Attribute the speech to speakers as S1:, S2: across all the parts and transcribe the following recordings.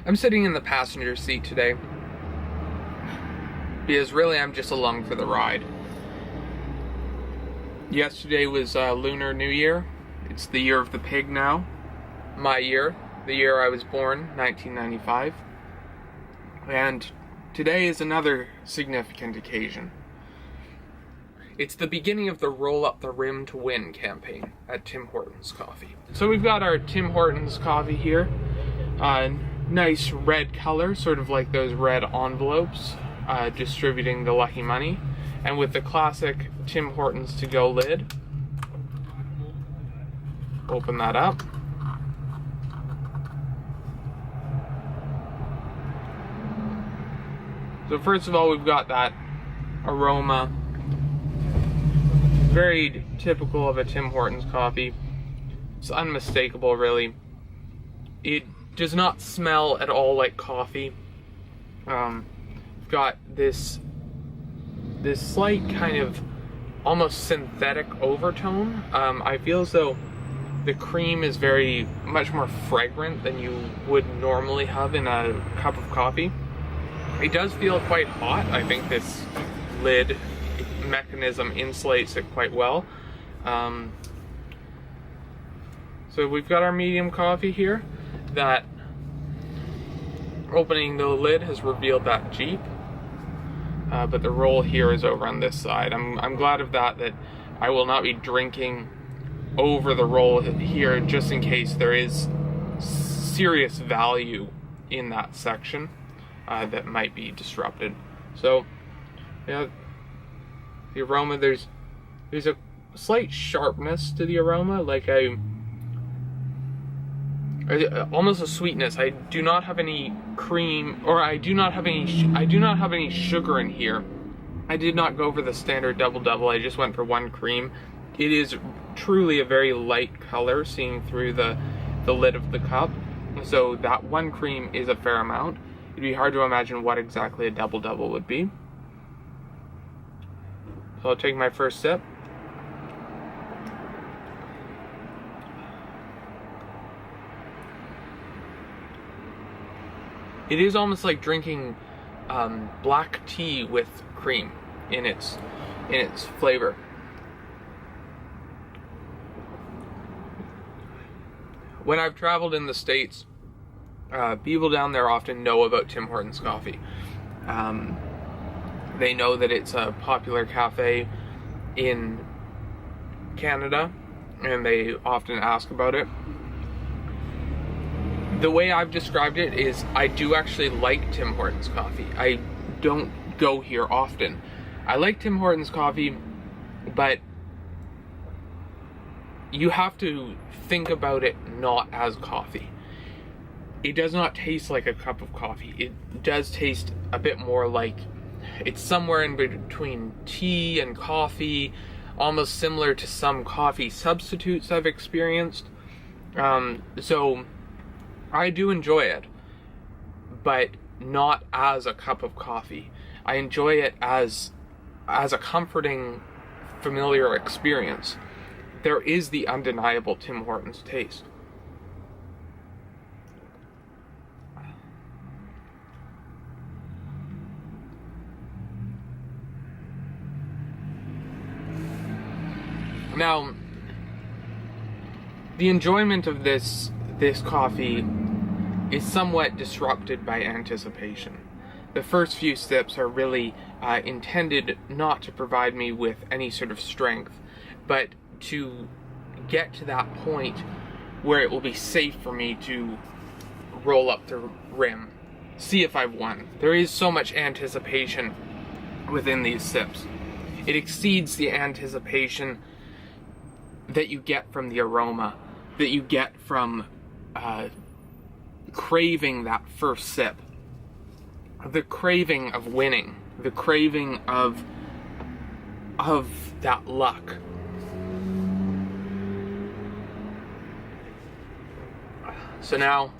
S1: I'm sitting in the passenger seat today because really I'm just along for the ride. Yesterday was Lunar New Year. It's the year of the pig now. My year, the year I was born, 1995. And today is another significant occasion. It's the beginning of the Roll Up the Rim to Win campaign at Tim Hortons Coffee. So we've got our Tim Hortons coffee here. Nice red color, sort of like those red envelopes distributing the lucky money. And with the classic Tim Hortons to go lid. Open that up. So first of all, we've got that aroma. Very typical of a Tim Hortons coffee. It's unmistakable, really. It does not smell at all like coffee. Got this slight kind of almost synthetic overtone. I feel as though the cream is much more fragrant than you would normally have in a cup of coffee. It does feel quite hot. I think this lid mechanism insulates it quite well. So we've got our medium coffee here. That opening the lid has revealed that Jeep, but the roll here is over on this side. I'm glad of that I will not be drinking over the roll here, just in case there is serious value in that section that might be disrupted. So yeah, the aroma, there's a slight sharpness to the aroma, like almost a sweetness. I do not have any cream, or I do not have any sugar in here. I did not go for the standard double. I just went for one cream. It is truly a very light color seeing through the lid of the cup. So that one cream is a fair amount. It'd be hard to imagine what exactly a double would be. So I'll take my first sip. It is almost like drinking black tea with cream in its flavor. When I've traveled in the States, people down there often know about Tim Hortons coffee. They know that it's a popular cafe in Canada, and they often ask about it. The way I've described it is I do actually like Tim Hortons coffee. I don't go here often. I like Tim Hortons coffee, but you have to think about it not as coffee. It does not taste like a cup of coffee. It does taste a bit more like it's somewhere in between tea and coffee, almost similar to some coffee substitutes I've experienced. So I do enjoy it, but not as a cup of coffee. I enjoy it as a comforting, familiar experience. There is the undeniable Tim Hortons taste. Now, the enjoyment of this coffee is somewhat disrupted by anticipation. The first few sips are really intended not to provide me with any sort of strength, but to get to that point where it will be safe for me to roll up the rim, see if I've won. There is so much anticipation within these sips. It exceeds the anticipation that you get from the aroma, that you get from craving that first sip, the craving of winning, the craving of that luck. So now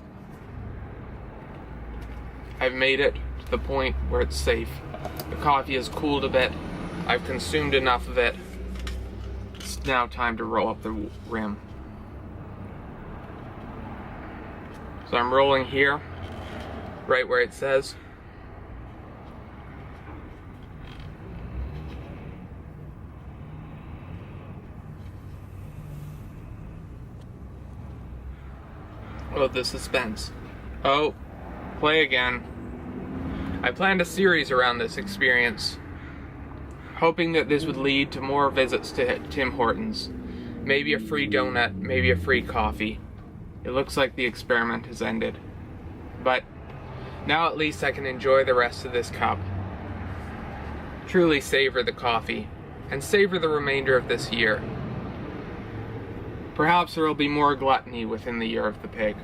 S1: I've made it to the point where it's safe. The coffee has cooled a bit. I've consumed enough of it. It's now time to roll up the rim. So I'm rolling here. right where it says. Oh, the suspense. Oh, play again. I planned a series around this experience, hoping that this would lead to more visits to Tim Hortons. Maybe a free donut, maybe a free coffee. It looks like the experiment has ended. But now at least I can enjoy the rest of this cup. Truly savor the coffee, and savor the remainder of this year. Perhaps there will be more gluttony within the year of the pig.